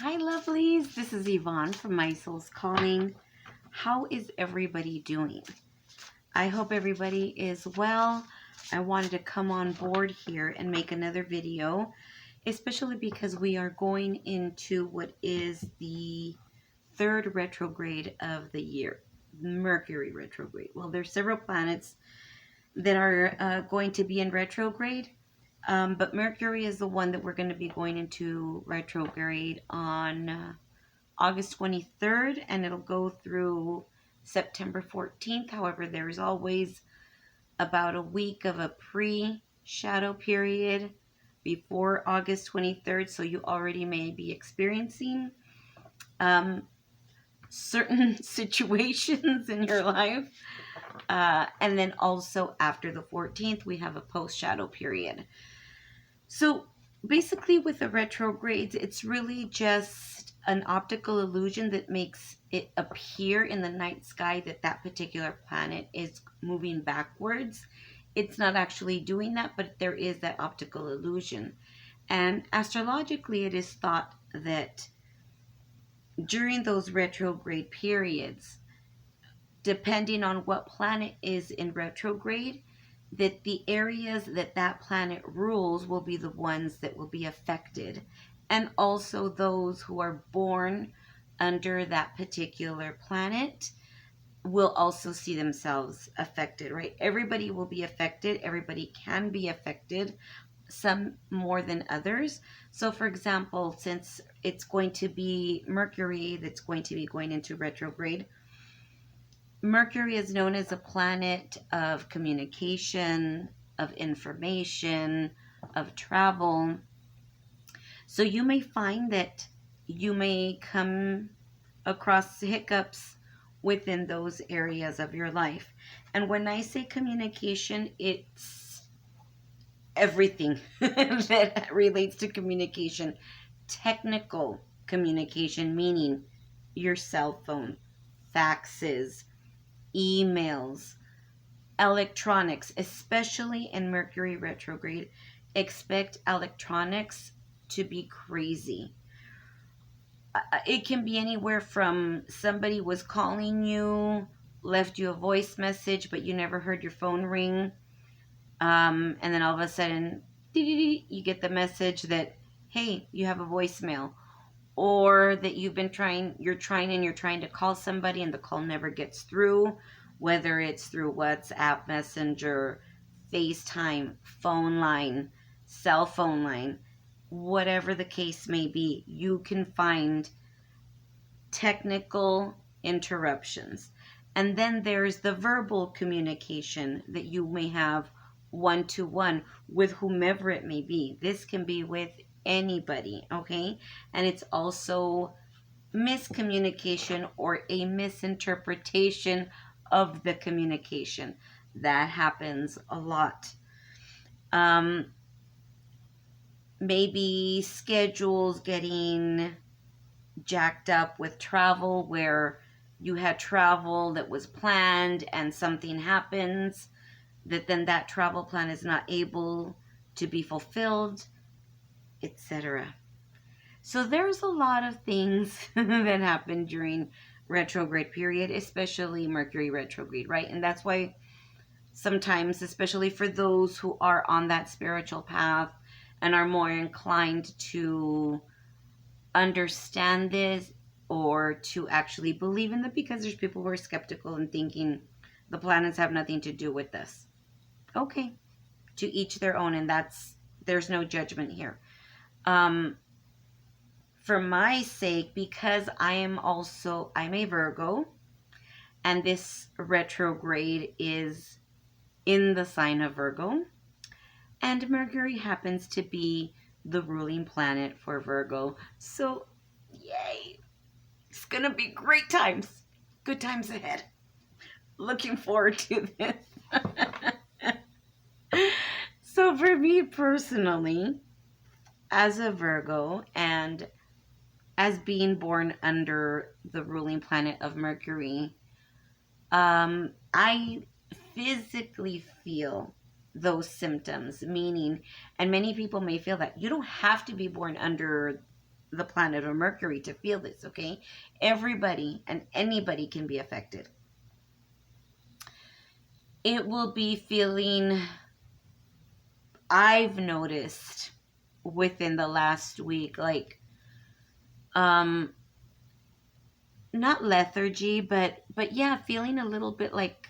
Hi, lovelies. This is Yvonne from My Soul's Calling. How is everybody doing? I hope everybody is well. I wanted to come on board here and make another video, especially because we are going into what is the third retrograde of the year, Mercury retrograde. Well, there's several planets that are going to be in retrograde. But Mercury is the one that we're going to be going into retrograde on August 23rd, and it'll go through September 14th. However, there's always about a week of a pre-shadow period before August 23rd, so you already may be experiencing certain situations in your life. And then also after the 14th, we have a post-shadow period. So basically with the retrogrades, it's really just an optical illusion that makes it appear in the night sky that that particular planet is moving backwards. It's not actually doing that, but there is that optical illusion. And astrologically, it is thought that during those retrograde periods, depending on what planet is in retrograde, that the areas that that planet rules will be the ones that will be affected. And also those who are born under that particular planet will also see themselves affected, right? Everybody will be affected. Everybody can be affected, some more than others. So for example, since it's going to be Mercury that's going to be going into retrograde, Mercury is known as a planet of communication, of information, of travel. So you may find that you may come across hiccups within those areas of your life. And when I say communication, it's everything that relates to communication. Technical communication, meaning your cell phone, faxes, emails, electronics, especially in Mercury retrograde. Expect electronics to be crazy. It can be anywhere from somebody was calling you, left you a voice message, but you never heard your phone ring. And then all of a sudden, you get the message that, hey, you have a voicemail. Or that you're trying to call somebody and the call never gets through, whether it's through WhatsApp, Messenger, FaceTime, phone line, cell phone line, whatever the case may be, you can find technical interruptions. And then there's the verbal communication that you may have one-to-one with whomever it may be. This can be with anybody, okay? And it's also miscommunication or a misinterpretation of the communication. That happens a lot. Maybe schedules getting jacked up with travel, where you had travel that was planned and something happens that then that travel plan is not able to be fulfilled, etc. So there's a lot of things that happen during retrograde period, especially Mercury retrograde, right? And that's why sometimes, especially for those who are on that spiritual path and are more inclined to understand this or to actually believe in it, because there's people who are skeptical and thinking the planets have nothing to do with this. Okay, to each their own, and there's no judgment here. For my sake, because I'm a Virgo, and this retrograde is in the sign of Virgo, and Mercury happens to be the ruling planet for Virgo. So, yay! It's gonna be great times. Good times ahead. Looking forward to this. So for me personally, as a Virgo and as being born under the ruling planet of Mercury, I physically feel those symptoms, meaning, and many people may feel that you don't have to be born under the planet or Mercury to feel this, okay? Everybody and anybody can be affected. It will be feeling, I've noticed within the last week, like, not lethargy, but yeah, feeling a little bit like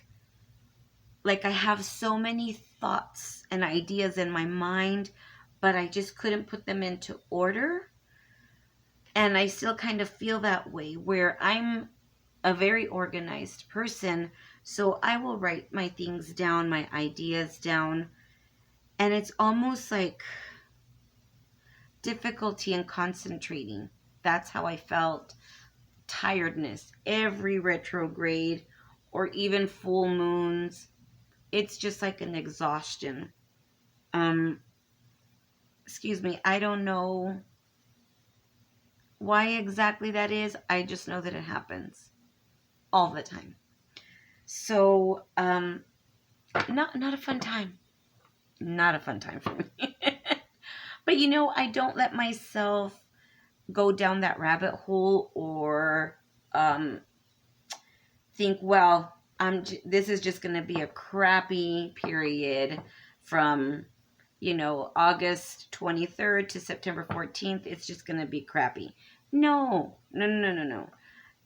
I have so many thoughts and ideas in my mind, but I just couldn't put them into order. And I still kind of feel that way, where I'm a very organized person, so I will write my things down, my ideas down, and it's almost like difficulty in concentrating. That's how I felt. Tiredness every retrograde or even full moons. It's just like an exhaustion. Excuse me, I don't know why exactly that is. I just know that it happens all the time. So, not a fun time. Not a fun time for me. But I don't let myself go down that rabbit hole or think, well, this is just going to be a crappy period from August 23rd to September 14th. It's just going to be crappy. No.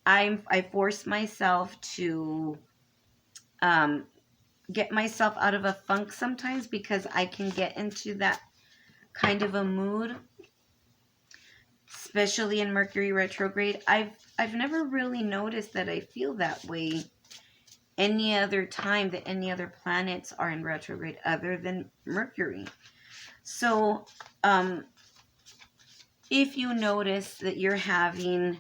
I force myself to get myself out of a funk sometimes, because I can get into that kind of a mood, especially in Mercury retrograde. I've never really noticed that I feel that way any other time that any other planets are in retrograde other than Mercury. So, if you notice that you're having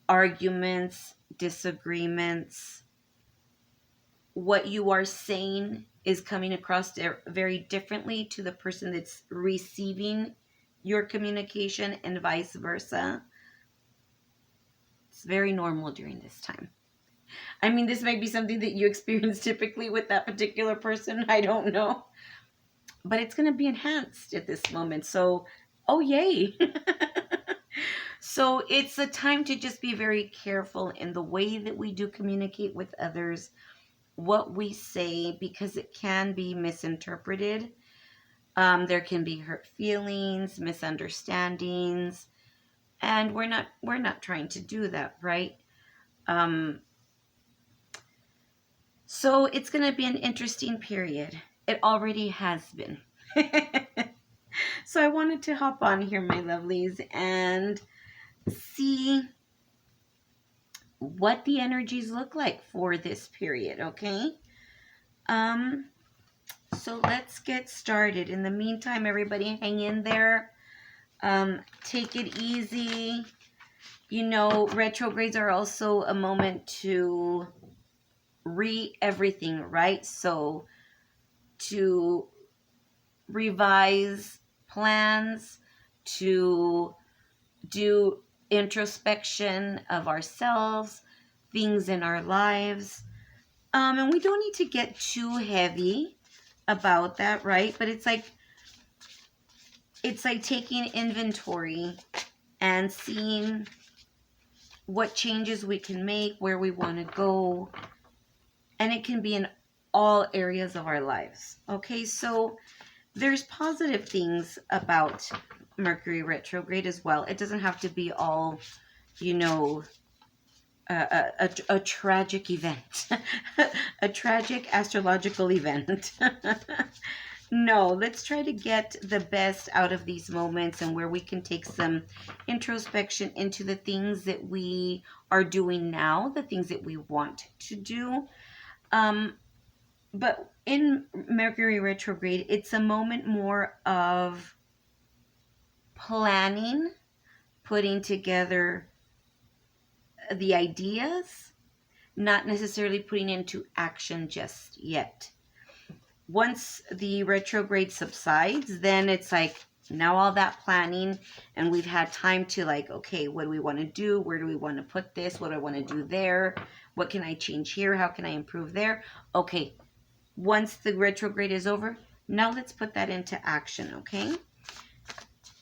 arguments, disagreements, what you are saying is coming across very differently to the person that's receiving your communication and vice versa. It's very normal during this time. I mean, this might be something that you experience typically with that particular person. I don't know. But it's going to be enhanced at this moment. So, oh, yay. So it's a time to just be very careful in the way that we do communicate with others, what we say, because it can be misinterpreted. There can be hurt feelings, misunderstandings, and we're not trying to do that, right? So it's going to be an interesting period. It already has been. So I wanted to hop on here, my lovelies, and see what the energies look like for this period, okay? So let's get started. In the meantime, everybody hang in there. Take it easy. Retrogrades are also a moment to everything, right? So to revise plans, to do introspection of ourselves, things in our lives. And we don't need to get too heavy about that, right? But it's like taking inventory and seeing what changes we can make, where we want to go. And it can be in all areas of our lives. Okay, so there's positive things about Mercury retrograde as well. It doesn't have to be all, a tragic event, a tragic astrological event. No, let's try to get the best out of these moments, and where we can take some introspection into the things that we are doing now, the things that we want to do. But in Mercury retrograde, it's a moment more of planning, putting together the ideas, not necessarily putting into action just yet. Once the retrograde subsides, then it's like now all that planning, and we've had time to okay, what do we want to do? Where do we want to put this? What do I want to do there? What can I change here? How can I improve there? Okay, once the retrograde is over, now let's put that into action, okay?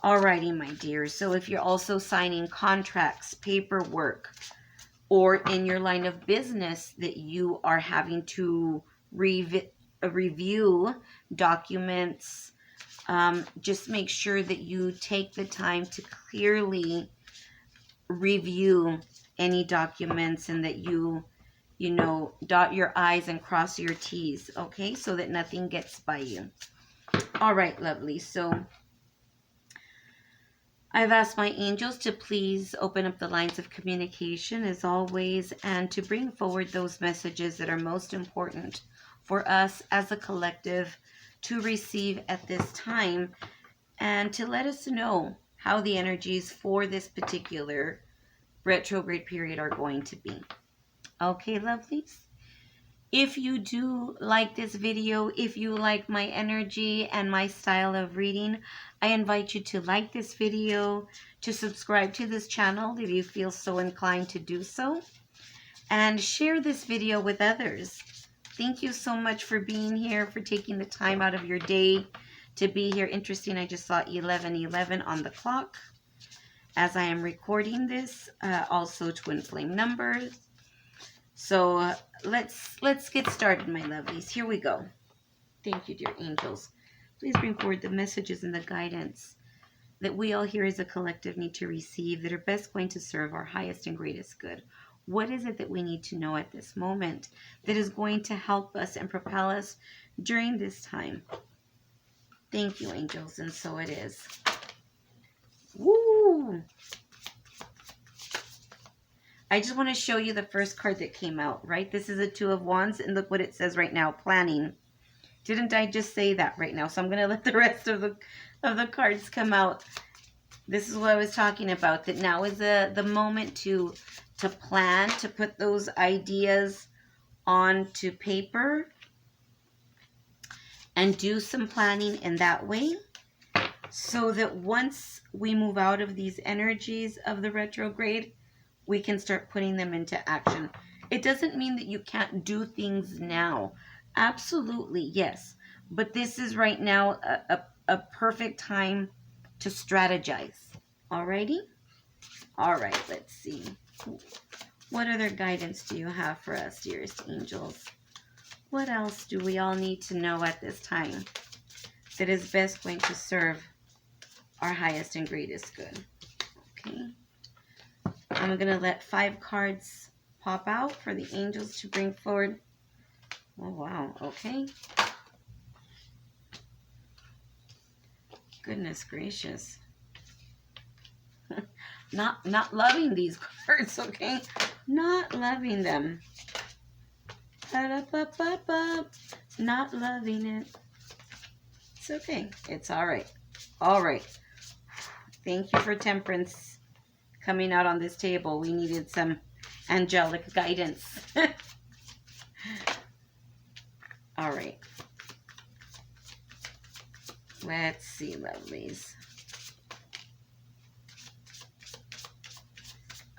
Alrighty, my dear. So if you're also signing contracts, paperwork, or in your line of business that you are having to review documents, just make sure that you take the time to clearly review any documents and that you dot your I's and cross your T's, okay? So that nothing gets by you. All right, lovely. So I've asked my angels to please open up the lines of communication as always and to bring forward those messages that are most important for us as a collective to receive at this time and to let us know how the energies for this particular retrograde period are going to be. Okay, lovelies? If you do like this video, if you like my energy and my style of reading, I invite you to like this video, to subscribe to this channel if you feel so inclined to do so, and share this video with others. Thank you so much for being here, for taking the time out of your day to be here. Interesting, I just saw 11:11 on the clock as I am recording this. Also twin flame numbers. So let's get started, my lovelies. Here we go. Thank you, dear angels. Please bring forward the messages and the guidance that we all here as a collective need to receive that are best going to serve our highest and greatest good. What is it that we need to know at this moment that is going to help us and propel us during this time? Thank you, angels, and so it is. Woo! I just want to show you the first card that came out, right? This is a Two of Wands, and look what it says right now, planning. Didn't I just say that right now? So I'm going to let the rest of the cards come out. This is what I was talking about, that now is the moment to plan, to put those ideas onto paper and do some planning in that way so that once we move out of these energies of the retrograde, we can start putting them into action. It doesn't mean that you can't do things now. Absolutely, yes. But this is right now a perfect time to strategize. Alrighty? Alright, let's see. What other guidance do you have for us, dearest angels? What else do we all need to know at this time that is best going to serve our highest and greatest good? Okay. I'm going to let 5 cards pop out for the angels to bring forward. Oh, wow. Okay. Goodness gracious. Not loving these cards, okay? Not loving them. Not loving it. It's okay. It's all right. All right. Thank you for Temperance coming out on this table. We needed some angelic guidance. All right. Let's see, lovelies.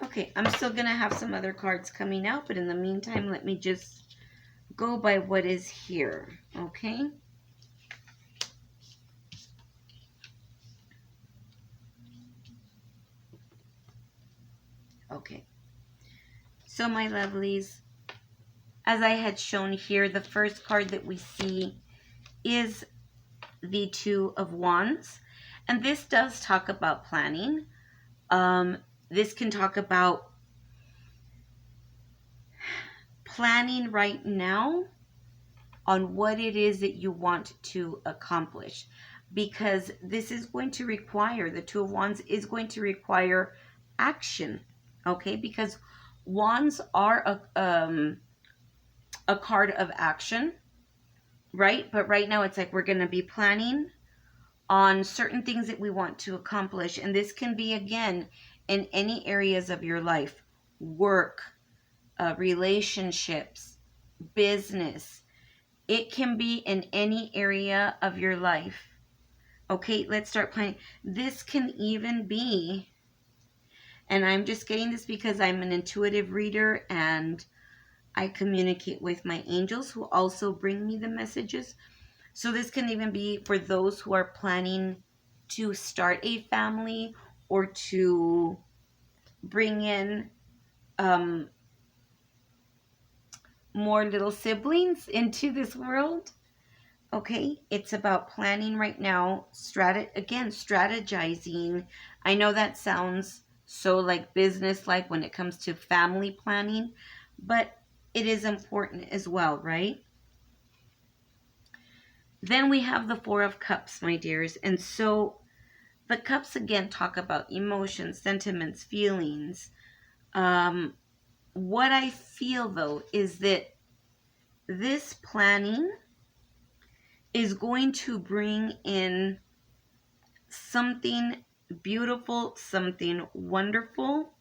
Okay, I'm still going to have some other cards coming out, but in the meantime, let me just go by what is here, okay? Okay. So, my lovelies, as I had shown here, the first card that we see is the Two of Wands. And this does talk about planning. This can talk about planning right now on what it is that you want to accomplish. Because this is going to require, the Two of Wands is going to require action. Okay? Because Wands are a card of action, right? But right now it's like we're going to be planning on certain things that we want to accomplish. And this can be, again, in any areas of your life. Work, relationships, business. It can be in any area of your life. Okay, let's start planning. This can even be, and I'm just getting this because I'm an intuitive reader and I communicate with my angels who also bring me the messages. So this can even be for those who are planning to start a family or to bring in more little siblings into this world. Okay, it's about planning right now. Strategizing. I know that sounds so like business like when it comes to family planning, but it is important as well, right? Then we have the Four of Cups, my dears. And so the cups again talk about emotions, sentiments, feelings. What I feel though is that this planning is going to bring in something beautiful, something wonderful,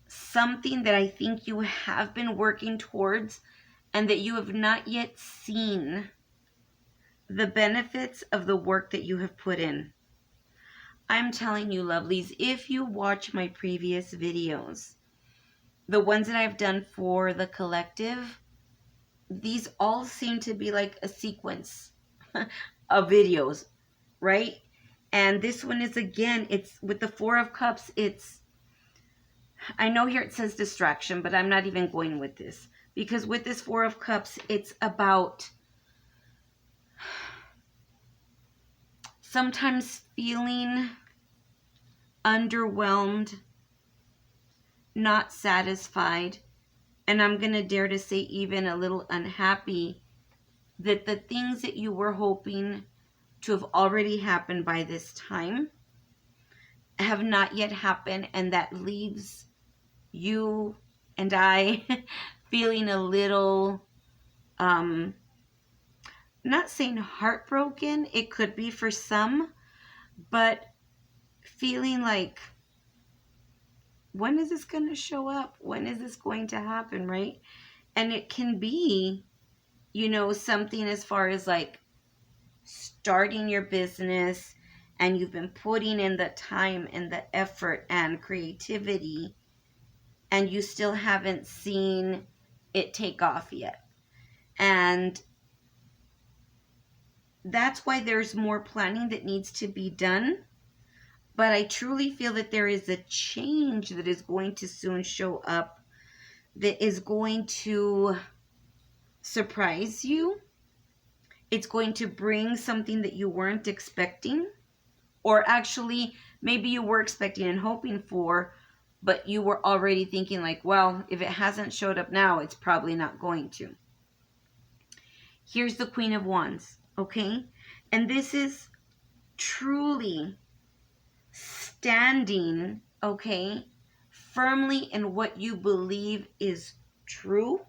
something that I think you have been working towards and that you have not yet seen the benefits of the work that you have put in. I'm telling you, lovelies, if you watch my previous videos, the ones that I've done for the collective, these all seem to be like a sequence of videos, right? And this one is, again, it's with the Four of Cups. I know here it says distraction, but I'm not even going with this. Because with this Four of Cups, it's about sometimes feeling underwhelmed, not satisfied, and I'm going to dare to say even a little unhappy that the things that you were hoping to have already happened by this time have not yet happened, and that leaves you and I feeling a little, not saying heartbroken, it could be for some, but feeling like, when is this going to show up? When is this going to happen, right? And it can be, something as far as like starting your business and you've been putting in the time and the effort and creativity and you still haven't seen it take off yet. And that's why there's more planning that needs to be done. But I truly feel that there is a change that is going to soon show up that is going to surprise you. It's going to bring something that you weren't expecting, or actually maybe you were expecting and hoping for, but you were already thinking like, well, if it hasn't showed up now, it's probably not going to. Here's the Queen of Wands, okay? And this is truly standing, okay, firmly in what you believe is true.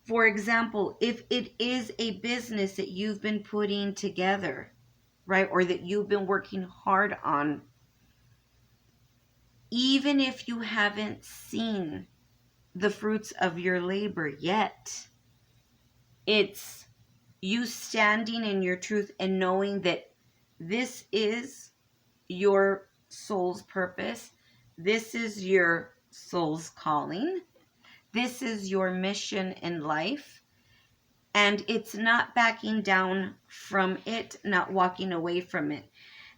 For example, if it is a business that you've been putting together, right, or that you've been working hard on, even if you haven't seen the fruits of your labor yet, it's you standing in your truth and knowing that this is your soul's purpose. This is your soul's calling. This is your mission in life. And it's not backing down from it, not walking away from it.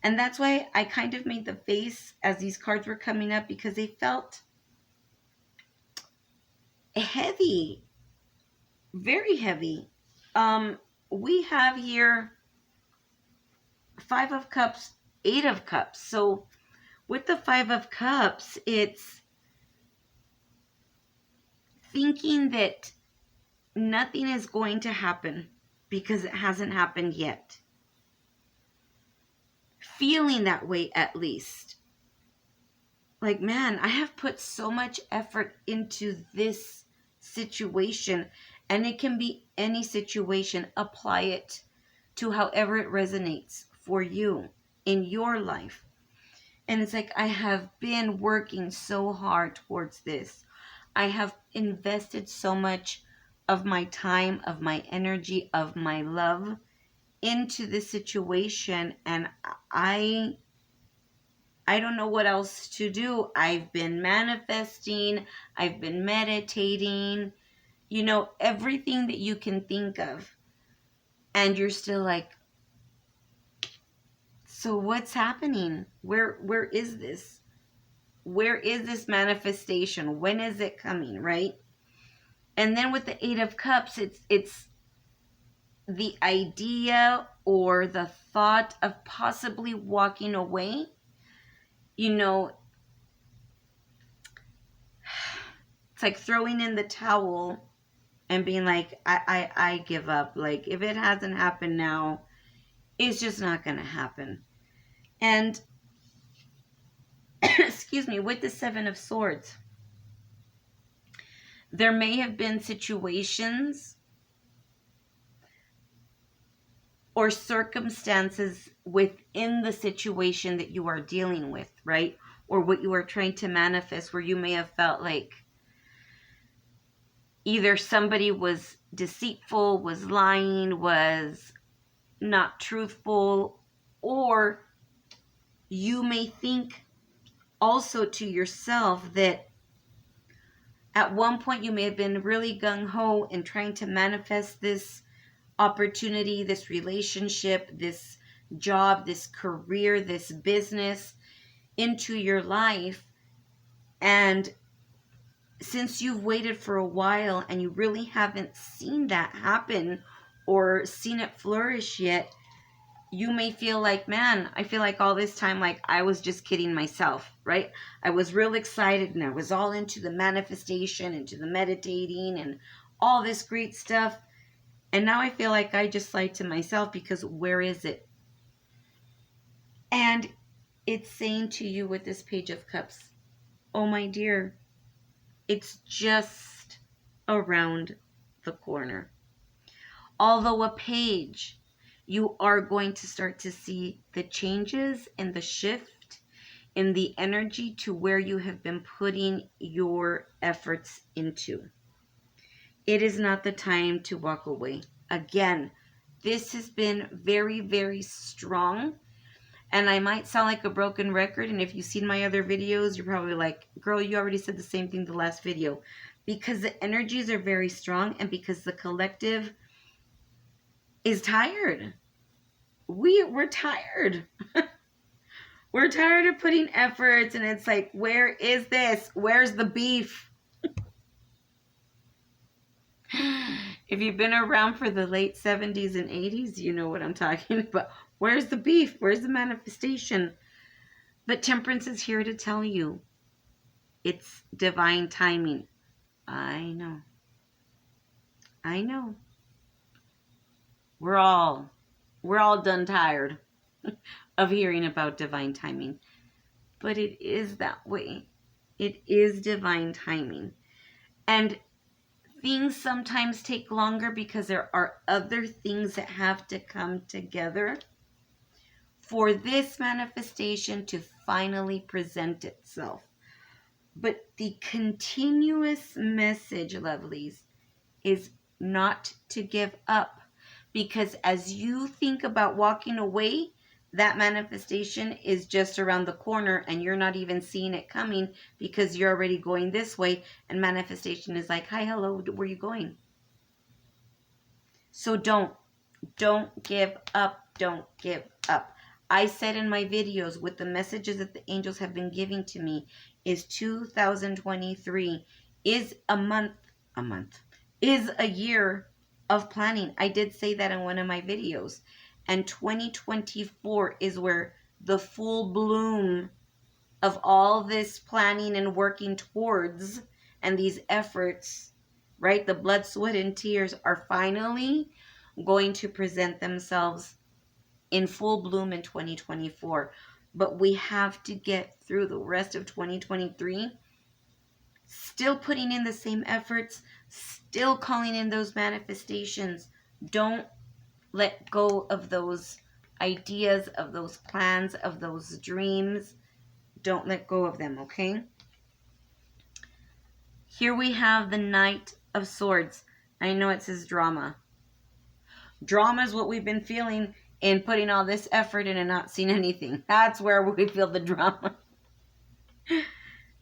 And that's why I kind of made the face as these cards were coming up, because they felt heavy, very heavy. We have here Five of Cups, Eight of Cups. So with the Five of Cups, it's thinking that nothing is going to happen because it hasn't happened yet. Feeling that way, at least. Like, man, I have put so much effort into this situation, and it can be any situation. Apply it to however it resonates for you in your life. And it's like, I have been working so hard towards this. I have invested so much of my time, of my energy, of my love into this situation, and I don't know what else to do. I've been manifesting, I've been meditating, everything that you can think of. And you're still like, So what's happening? Where is this? Where is this manifestation? When is it coming, right? And then with the Eight of Cups, it's the idea or the thought of possibly walking away. You know, it's like throwing in the towel and being like, I give up. Like, if it hasn't happened now, it's just not going to happen. And, excuse me, with the Seven of Swords, there may have been situations or circumstances within the situation that you are dealing with, right? Or what you are trying to manifest, where you may have felt like either somebody was deceitful, was lying, was not truthful, or you may think also to yourself that at one point you may have been really gung-ho in trying to manifest this opportunity, this relationship, this job, this career, this business into your life. And since you've waited for a while and you really haven't seen that happen or seen it flourish yet, you may feel like, man, I feel like all this time, like I was just kidding myself, right? I was real excited and I was all into the manifestation, into the meditating and all this great stuff. And now I feel like I just lied to myself, because where is it? And it's saying to you with this Page of Cups, oh my dear, it's just around the corner. Although a page, you are going to start to see the changes and the shift in the energy to where you have been putting your efforts into. It is not the time to walk away. Again, this has been very, very strong. And I might sound like a broken record. And if you've seen my other videos, you're probably like, girl, you already said the same thing the last video. Because the energies are very strong and because the collective is tired. We're tired. We're tired of putting efforts. And it's like, where is this? Where's the beef? If you've been around for the late 70s and 80s, you know what I'm talking about. Where's the beef? Where's the manifestation? But Temperance is here to tell you it's divine timing. I know. I know. We're all done tired of hearing about divine timing. But it is that way. It is divine timing. And things sometimes take longer because there are other things that have to come together for this manifestation to finally present itself. But the continuous message, lovelies, is not to give up. Because as you think about walking away, that manifestation is just around the corner and you're not even seeing it coming because you're already going this way. And manifestation is like, hi, hello, where are you going? So don't give up. Don't give up. I said in my videos, with the messages that the angels have been giving to me, is 2023 is is a year of planning. I did say that in one of my videos. And 2024 is where the full bloom of all this planning and working towards and these efforts, right? The blood, sweat, and tears are finally going to present themselves in full bloom in 2024. But we have to get through the rest of 2023 still putting in the same efforts, still calling in those manifestations. Don't let go of those ideas, of those plans, of those dreams. Don't let go of them, okay? Here we have the Knight of Swords. I know it says drama. Drama is what we've been feeling in putting all this effort in and not seeing anything. That's where we feel the drama.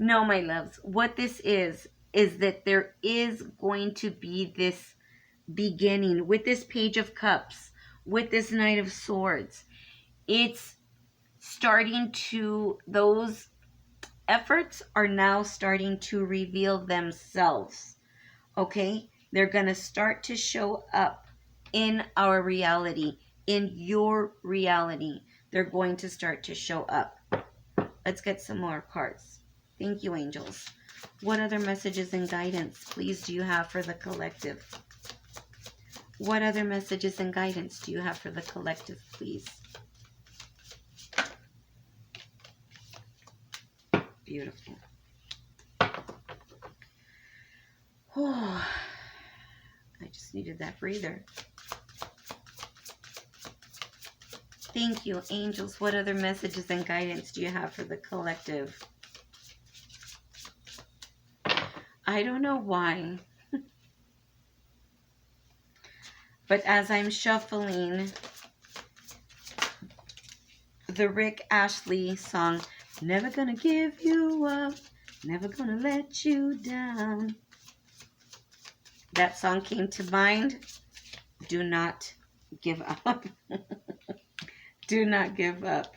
No, my loves. What this is that there is going to be this beginning with this Page of Cups, with this Knight of Swords. It's those efforts are now starting to reveal themselves. Okay? They're going to start to show up in our reality, in your reality. They're going to start to show up. Let's get some more cards. Thank you, angels. What other messages and guidance, please, do you have for the collective? What other messages and guidance do you have for the collective, please? Beautiful. Oh, I just needed that breather. Thank you, angels. What other messages and guidance do you have for the collective? I don't know why, but as I'm shuffling the Rick Astley song, Never Gonna Give You Up, Never Gonna Let You Down, that song came to mind. Do not give up. Do not give up.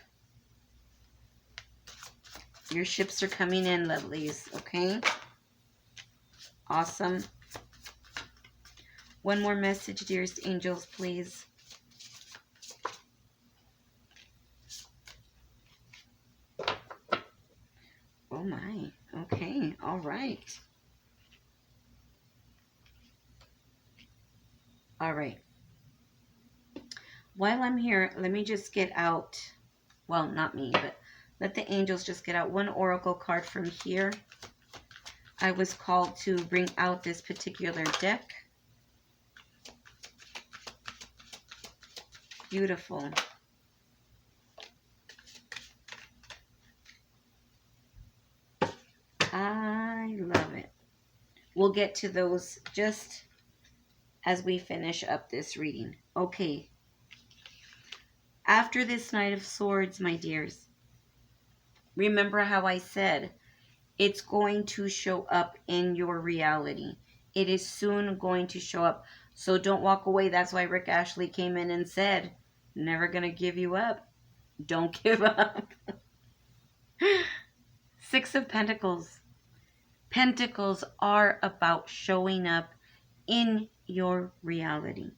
Your ships are coming in, lovelies, okay? Awesome. One more message, dearest angels, please. Oh my. Okay. All right. All right. While I'm here, let me just get out, well, not me, but let the angels just get out one oracle card from here. I was called to bring out this particular deck. Beautiful. I love it. We'll get to those just as we finish up this reading. Okay. After this Knight of Swords, my dears, remember how I said it's going to show up in your reality. It is soon going to show up. So don't walk away. That's why Rick Astley came in and said, never going to give you up. Don't give up. Six of Pentacles. Pentacles are about showing up in your reality.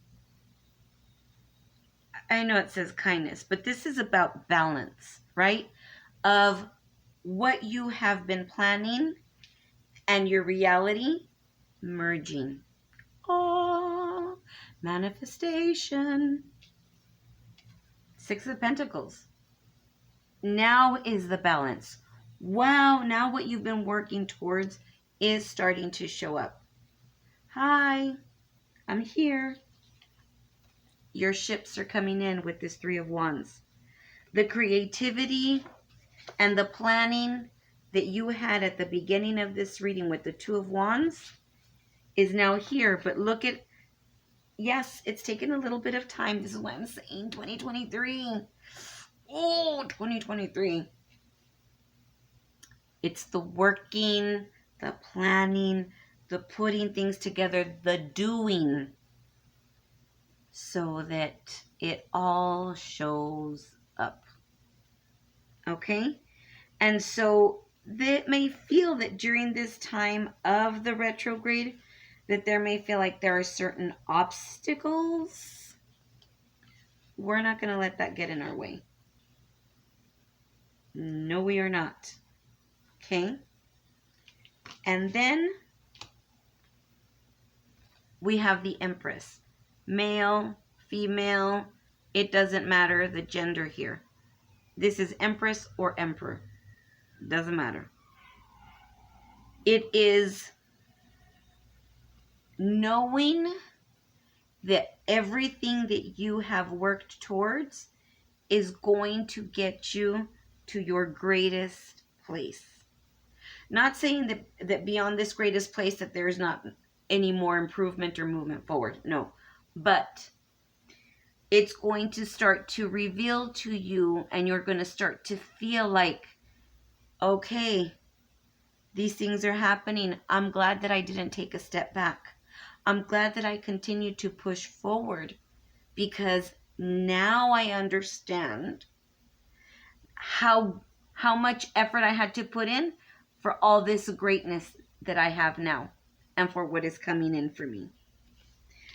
I know it says kindness, but this is about balance, right? Of what you have been planning and your reality merging. Oh, manifestation. Six of Pentacles. Now is the balance. Wow, now what you've been working towards is starting to show up. Hi, I'm here. Your ships are coming in with this Three of Wands. The creativity and the planning that you had at the beginning of this reading with the Two of Wands is now here. But look at, yes, it's taken a little bit of time. This is what I'm saying, 2023. Oh, 2023. It's the working, the planning, the putting things together, the doing, so that it all shows up. Okay? And so that may feel that during this time of the retrograde, that there may feel like there are certain obstacles. We're not going to let that get in our way. No, we are not. Okay? And then we have the Empress. Male, female, it doesn't matter the gender here. This is Empress or Emperor. Doesn't matter. It is knowing that everything that you have worked towards is going to get you to your greatest place. Not saying that beyond this greatest place that there is not any more improvement or movement forward. No. But it's going to start to reveal to you, and you're going to start to feel like, okay, these things are happening. I'm glad that I didn't take a step back. I'm glad that I continued to push forward, because now I understand how much effort I had to put in for all this greatness that I have now and for what is coming in for me.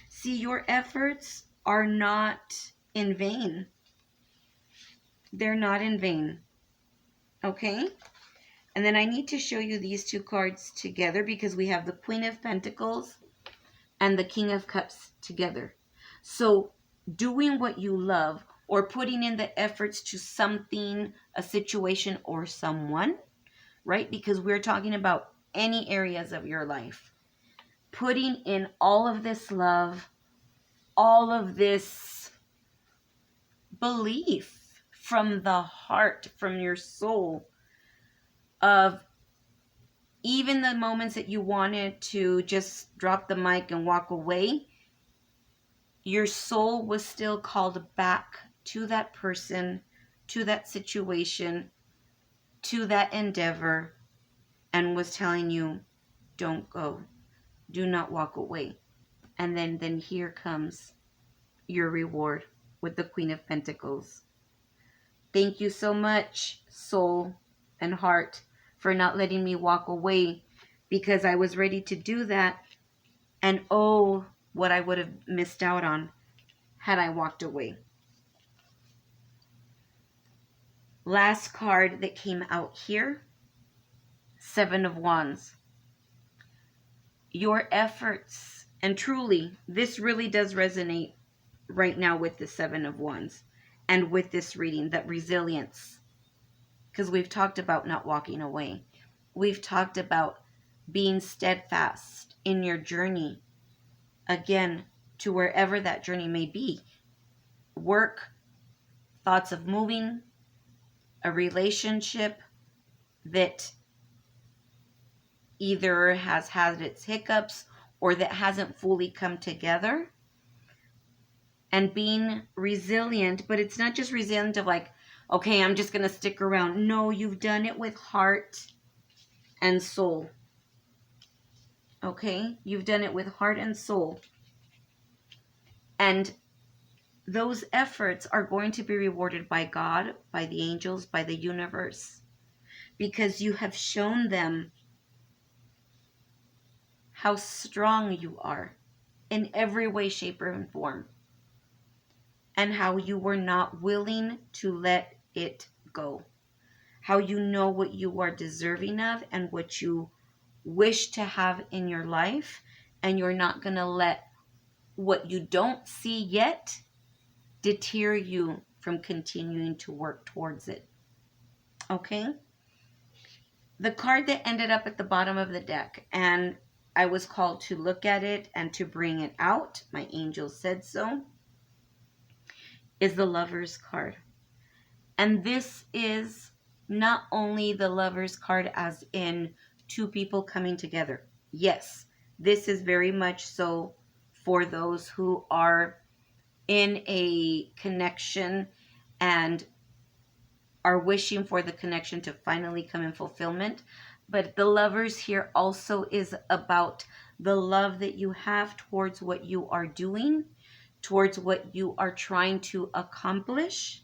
See, your efforts are not in vain. They're not in vain. Okay? And then I need to show you these two cards together because we have the Queen of Pentacles and the King of Cups together. So doing what you love or putting in the efforts to something, a situation, or someone, right? Because we're talking about any areas of your life. Putting in all of this love, all of this belief from the heart, from your soul, of even the moments that you wanted to just drop the mic and walk away, your soul was still called back to that person, to that situation, to that endeavor, and was telling you, don't go, do not walk away. And then here comes your reward with the Queen of Pentacles. Thank you so much, soul and heart, for not letting me walk away, because I was ready to do that. And oh, what I would have missed out on had I walked away. Last card that came out here, Seven of Wands. Your efforts, and truly, this really does resonate right now with the Seven of Wands and with this reading, that resilience. Because we've talked about not walking away. We've talked about being steadfast in your journey, again, to wherever that journey may be. Work, thoughts of moving, a relationship that either has had its hiccups or that hasn't fully come together. And being resilient, but it's not just resilient of like, okay, I'm just going to stick around. No, you've done it with heart and soul. Okay? You've done it with heart and soul. And those efforts are going to be rewarded by God, by the angels, by the universe, because you have shown them how strong you are in every way, shape, or form, and how you were not willing to let it go. How you know what you are deserving of and what you wish to have in your life, and you're not going to let what you don't see yet deter you from continuing to work towards it. Okay? The card that ended up at the bottom of the deck, and I was called to look at it and to bring it out, my angel said so, is the Lover's card. And this is not only the Lover's card as in two people coming together. Yes, this is very much so for those who are in a connection and are wishing for the connection to finally come in fulfillment. But the Lovers here also is about the love that you have towards what you are doing, towards what you are trying to accomplish.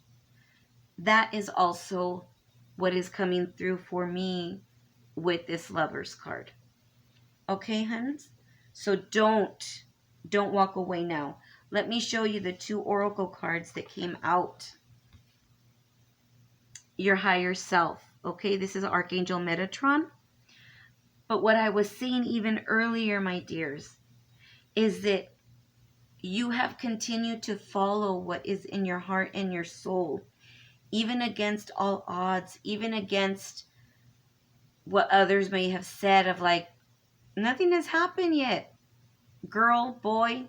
That is also what is coming through for me with this Lover's card. Okay, huns? So don't walk away now. Let me show you the two oracle cards that came out. Your higher self. Okay, this is Archangel Metatron. But what I was saying even earlier, my dears, is that you have continued to follow what is in your heart and your soul, even against all odds, even against what others may have said of like, nothing has happened yet. Girl, boy,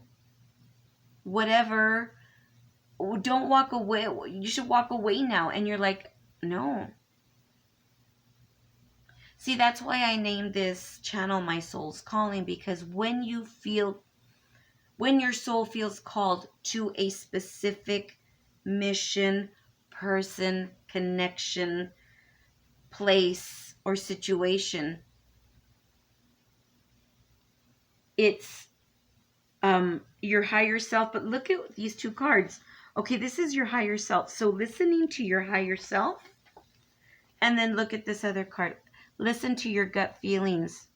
whatever, don't walk away. You should walk away now. And you're like, no. See, that's why I named this channel My Soul's Calling, because when your soul feels called to a specific mission, person, connection, place, or situation, it's your higher self. But look at these two cards. Okay, this is your higher self. So listening to your higher self And then look at this other card. Listen to your gut feelings.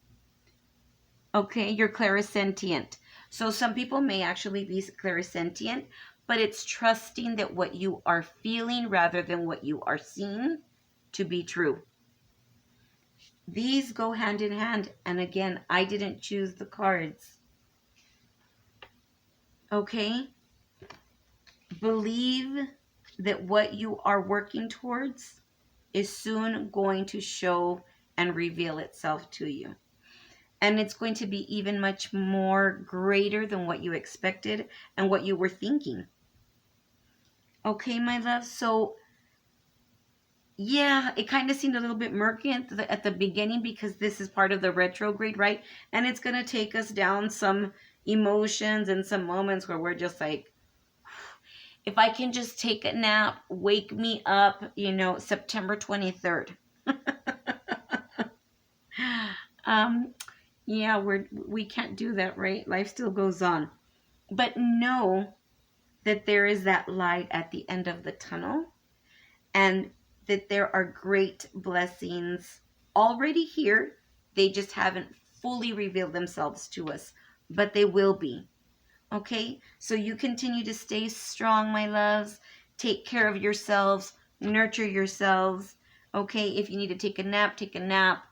Okay, you're clairsentient. So some people may actually be clairsentient, but it's trusting that what you are feeling rather than what you are seeing to be true. These go hand in hand. And again, I didn't choose the cards. Okay? Believe that what you are working towards is soon going to show and reveal itself to you. And it's going to be even much more greater than what you expected and what you were thinking. Okay, my love. So, yeah, it kind of seemed a little bit murky at the beginning because this is part of the retrograde, right? And it's going to take us down some emotions and some moments where we're just like, if I can just take a nap, wake me up, September 23rd. Yeah, we can't do that, right? Life still goes on. But know that there is that light at the end of the tunnel and that there are great blessings already here. They just haven't fully revealed themselves to us, but they will be. Okay? So you continue to stay strong, my loves. Take care of yourselves. Nurture yourselves. Okay? If you need to take a nap, take a nap.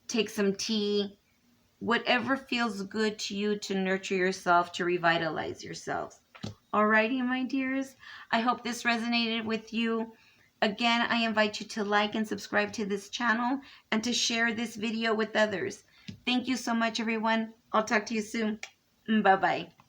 Take some tea. Whatever feels good to you to nurture yourself, to revitalize yourselves. Alrighty, my dears. I hope this resonated with you. Again, I invite you to like and subscribe to this channel and to share this video with others. Thank you so much, everyone. I'll talk to you soon. Bye-bye.